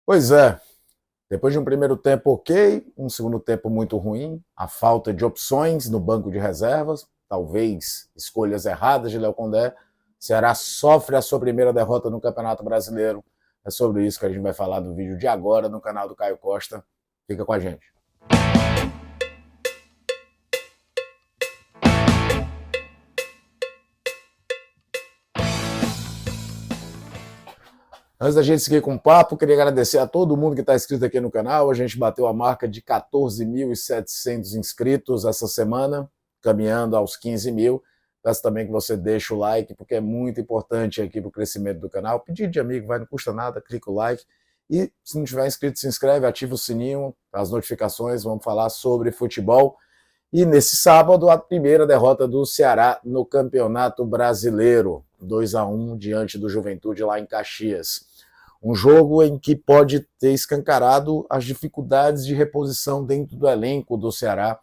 Pois é, depois de um primeiro tempo ok, um segundo tempo muito ruim, a falta de opções no banco de reservas, talvez escolhas erradas de Léo Condé, Ceará sofre a sua primeira derrota no Campeonato Brasileiro. É sobre isso que a gente vai falar no vídeo de agora no canal do Caio Costa. Fica com a gente. Antes da gente seguir com o papo, queria agradecer a todo mundo que está inscrito aqui no canal. A gente bateu a marca de 14.700 inscritos essa semana, caminhando aos 15 mil. Peço também que você deixe o like, porque é muito importante aqui para o crescimento do canal. Pedido de amigo, não custa nada, clica o like. E se não tiver inscrito, se inscreve, ativa o sininho, as notificações, vamos falar sobre futebol. E nesse sábado, a primeira derrota do Ceará no Campeonato Brasileiro, 2-1 diante do Juventude lá em Caxias. Um jogo em que pode ter escancarado as dificuldades de reposição dentro do elenco do Ceará,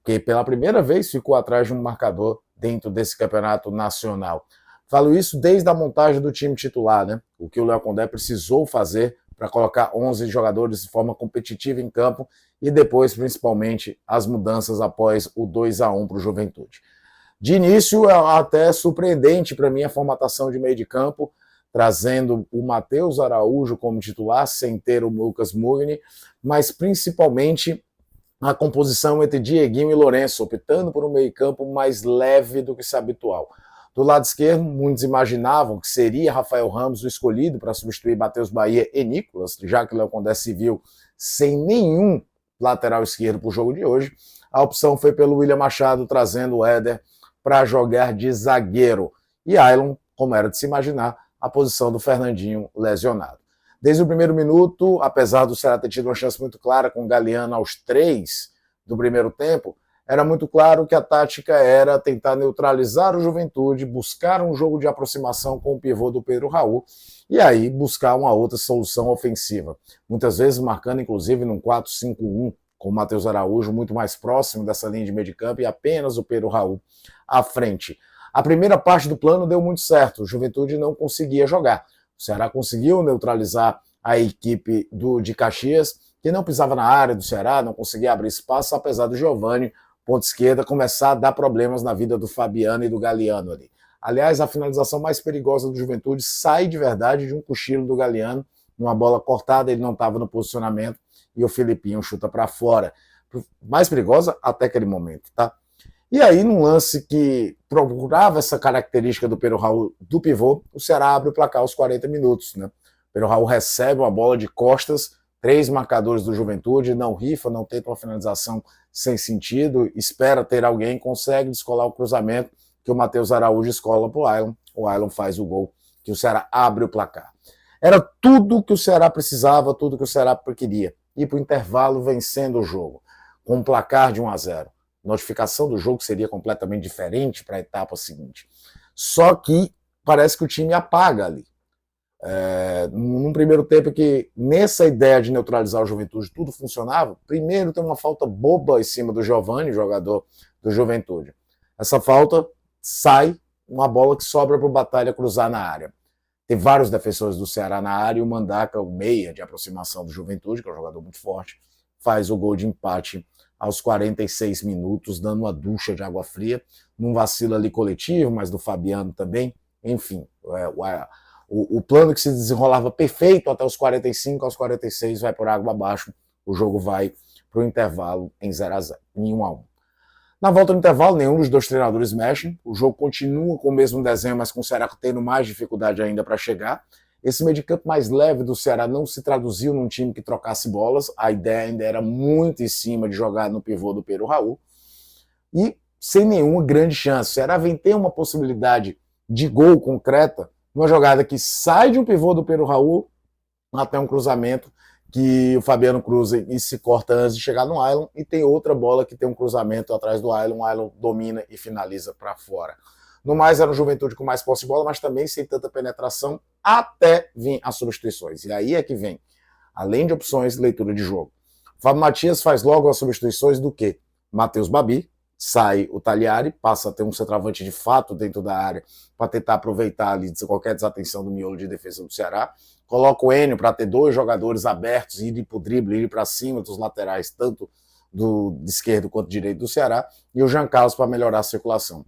que pela primeira vez ficou atrás de um marcador dentro desse campeonato nacional. Falo isso desde a montagem do time titular, né? O que o Léo Condé precisou fazer para colocar 11 jogadores de forma competitiva em campo e depois, principalmente, as mudanças após o 2-1 para o Juventude. De início, é até surpreendente para mim a formatação de meio de campo, trazendo o Matheus Araújo como titular, sem ter o Lucas Mugni, mas principalmente a composição entre Dieguinho e Lourenço, optando por um meio-campo mais leve do que se habitual. Do lado esquerdo, muitos imaginavam que seria Rafael Ramos o escolhido para substituir Matheus Bahia e Nicolas, já que o Léo Condé se viu sem nenhum lateral esquerdo para o jogo de hoje. A opção foi pelo William Machado, trazendo o Éder para jogar de zagueiro. E Ailon, como era de se imaginar, a posição do Fernandinho lesionado. Desde o primeiro minuto, apesar do Ceará ter tido uma chance muito clara com o Galeano aos 3 do primeiro tempo, era muito claro que a tática era tentar neutralizar o Juventude, buscar um jogo de aproximação com o pivô do Pedro Raul e aí buscar uma outra solução ofensiva. Muitas vezes marcando, inclusive, num 4-5-1, com o Matheus Araújo muito mais próximo dessa linha de meio de campo e apenas o Pedro Raul à frente. A primeira parte do plano deu muito certo, o Juventude não conseguia jogar. O Ceará conseguiu neutralizar a equipe de Caxias, que não pisava na área do Ceará, não conseguia abrir espaço, apesar do Giovani, ponta esquerda, começar a dar problemas na vida do Fabiano e do Galeano ali. Aliás, a finalização mais perigosa do Juventude sai de verdade de um cochilo do Galeano, numa bola cortada, ele não estava no posicionamento, e o Filipinho chuta para fora. Mais perigosa até aquele momento, tá? E aí, num lance que procurava essa característica do Pedro Raul do pivô, o Ceará abre o placar aos 40 minutos. Né? O Pedro Raul recebe uma bola de costas, 3 marcadores do Juventude, não rifa, não tenta uma finalização sem sentido, espera ter alguém, consegue descolar o cruzamento que o Matheus Araújo escola para o Ailon. O Ailon faz o gol, que o Ceará abre o placar. Era tudo que o Ceará precisava, tudo que o Ceará queria. Ir para o intervalo vencendo o jogo, com um placar de 1-0. Notificação do jogo seria completamente diferente para a etapa seguinte. Só que parece que o time apaga ali. Num primeiro tempo que nessa ideia de neutralizar o Juventude tudo funcionava, primeiro tem uma falta boba em cima do Giovani, jogador do Juventude. Essa falta sai uma bola que sobra para o Batalha cruzar na área. Tem vários defensores do Ceará na área e o Mandaca, o meia de aproximação do Juventude, que é um jogador muito forte, faz o gol de empate aos 46 minutos, dando uma ducha de água fria, num vacilo ali coletivo, mas do Fabiano também. Enfim, o plano que se desenrolava perfeito até os 45, aos 46 vai por água abaixo, o jogo vai para o intervalo em 0-0, em 1-1. Na volta do intervalo, nenhum dos dois treinadores mexe, o jogo continua com o mesmo desenho, mas com o Ceará tendo mais dificuldade ainda para chegar. Esse meio de campo mais leve do Ceará não se traduziu num time que trocasse bolas, a ideia ainda era muito em cima de jogar no pivô do Pedro Raul, e sem nenhuma grande chance. O Ceará vem ter uma possibilidade de gol concreta, uma jogada que sai de um pivô do Pedro Raul até um cruzamento que o Fabiano cruza e se corta antes de chegar no Ailon, e tem outra bola que tem um cruzamento atrás do Ailon, o Ailon domina e finaliza para fora. No mais, era um Juventude com mais posse de bola, mas também sem tanta penetração, até vir as substituições. E aí é que vem, além de opções, leitura de jogo. Fábio Matias faz logo as substituições do quê? Matheus Babi, sai o Tagliari, passa a ter um centroavante de fato dentro da área para tentar aproveitar ali qualquer desatenção do miolo de defesa do Ceará. Coloca o Enio para ter dois jogadores abertos, ir para o drible, ir para cima dos laterais, tanto do esquerdo quanto direito do Ceará, e o Jean Carlos para melhorar a circulação.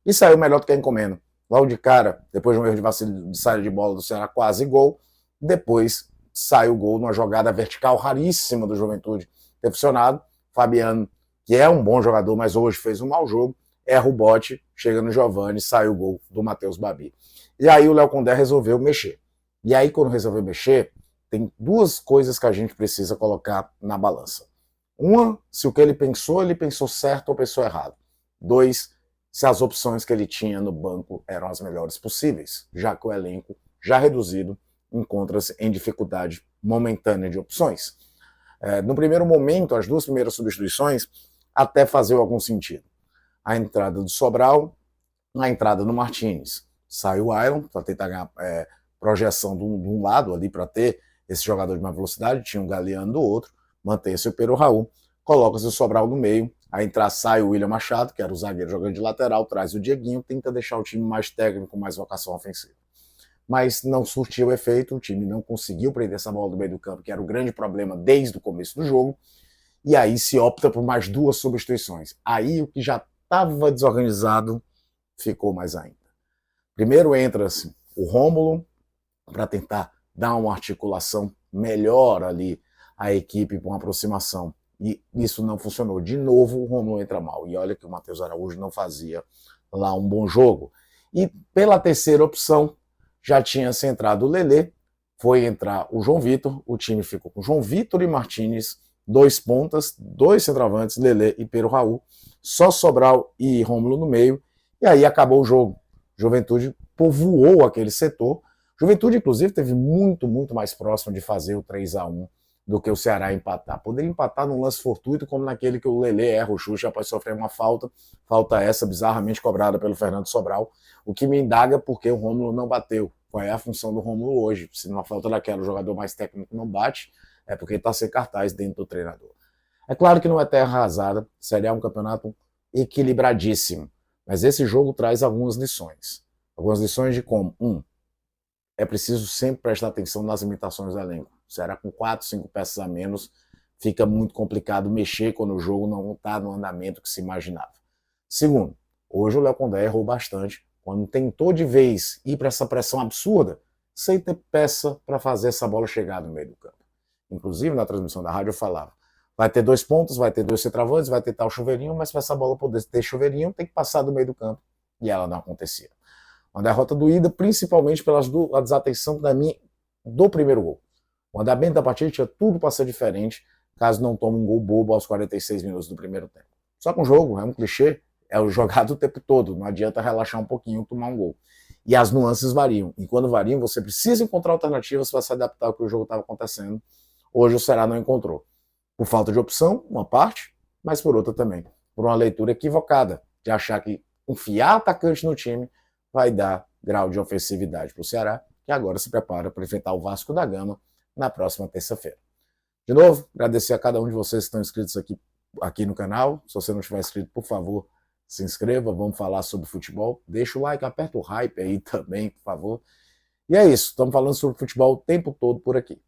E saiu melhor do que a encomenda. Logo de cara, depois de um erro de vacilo de saída de bola do Ceará, quase gol. Depois sai o gol numa jogada vertical raríssima do Juventude ter funcionado. Fabiano, que é um bom jogador, mas hoje fez um mau jogo, erra o bote, chega no Giovani, sai o gol do Matheus Babi. E aí o Léo Condé resolveu mexer. E aí, quando resolveu mexer, tem duas coisas que a gente precisa colocar na balança. Uma, se o que ele pensou certo ou pensou errado. Dois, se as opções que ele tinha no banco eram as melhores possíveis, já que o elenco, já reduzido, encontra-se em dificuldade momentânea de opções. No primeiro momento, as duas primeiras substituições até faziam algum sentido. A entrada do Sobral, a entrada do Martínez. Sai o Iron para tentar ganhar projeção de um lado ali, para ter esse jogador de mais velocidade, tinha um Galeano do outro, mantém-se o Pedro Raul, coloca-se o Sobral no meio, aí entrar, sai o William Machado, que era o zagueiro jogando de lateral, traz o Dieguinho, tenta deixar o time mais técnico, mais vocação ofensiva. Mas não surtiu efeito, o time não conseguiu prender essa bola do meio do campo, que era o grande problema desde o começo do jogo, e aí se opta por mais duas substituições. Aí o que já estava desorganizado ficou mais ainda. Primeiro entra-se o Rômulo para tentar dar uma articulação melhor ali à equipe com aproximação. E isso não funcionou. De novo, o Rômulo entra mal. E olha que o Matheus Araújo não fazia lá um bom jogo. E pela terceira opção, já tinha se entrado o Lelê, foi entrar o João Vitor, o time ficou com João Vitor e Martínez, dois pontas, dois centroavantes, Lelê e Pedro Raul, só Sobral e Rômulo no meio, e aí acabou o jogo. Juventude povoou aquele setor. Juventude, inclusive, teve muito mais próximo de fazer o 3-1 do que o Ceará empatar. Poderia empatar num lance fortuito, como naquele que o Lelê erra o chute após sofrer uma falta essa bizarramente cobrada pelo Fernando Sobral, o que me indaga porque o Rômulo não bateu. Qual é a função do Rômulo hoje? Se numa falta daquela o jogador mais técnico não bate, é porque está sem cartaz dentro do treinador. É claro que não é terra arrasada, seria um campeonato equilibradíssimo, mas esse jogo traz algumas lições. Algumas lições de como, é preciso sempre prestar atenção nas limitações do elenco. Será com 4, 5 peças a menos, fica muito complicado mexer quando o jogo não está no andamento que se imaginava. Segundo, hoje o Léo Condé errou bastante quando tentou de vez ir para essa pressão absurda, sem ter peça para fazer essa bola chegar no meio do campo. Inclusive, na transmissão da rádio eu falava, vai ter dois pontos, vai ter dois centroavantes, vai ter tal chuveirinho, mas para essa bola poder ter chuveirinho, tem que passar do meio do campo. E ela não acontecia. Uma derrota doída, principalmente pela desatenção do primeiro gol. O andamento da partida tinha tudo para ser diferente, caso não tome um gol bobo aos 46 minutos do primeiro tempo. Só que um jogo, é um clichê, é o jogado o tempo todo, não adianta relaxar um pouquinho e tomar um gol. E as nuances variam, e quando variam, você precisa encontrar alternativas para se adaptar ao que o jogo estava acontecendo. Hoje o Ceará não encontrou. Por falta de opção, uma parte, mas por outra também. Por uma leitura equivocada, de achar que enfiar atacante no time vai dar grau de ofensividade para o Ceará, que agora se prepara para enfrentar o Vasco da Gama na próxima terça-feira. De novo, agradecer a cada um de vocês que estão inscritos aqui no canal. Se você não estiver inscrito, por favor, se inscreva, vamos falar sobre futebol. Deixa o like, aperta o hype aí também, por favor. E é isso, estamos falando sobre futebol o tempo todo por aqui.